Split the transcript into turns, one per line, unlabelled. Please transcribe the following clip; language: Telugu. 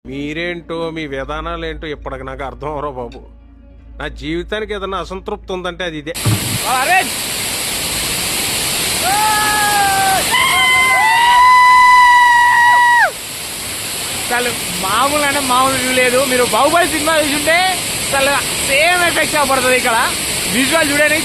మీరేంటో మీ విధానాలు ఏంటో ఇప్పటికి నాకు అర్థం అవరో బాబు. నా జీవితానికి ఏదైనా అసంతృప్తి ఉందంటే అది ఇదే.
అసలు మామూలు అంటే మామూలు లేదు. మీరు బాహుబలి సినిమా చూసుంటే అసలు సేమ్ ఎఫెక్ట్ పడుతుంది. ఇక్కడ విజువల్ చూడండి.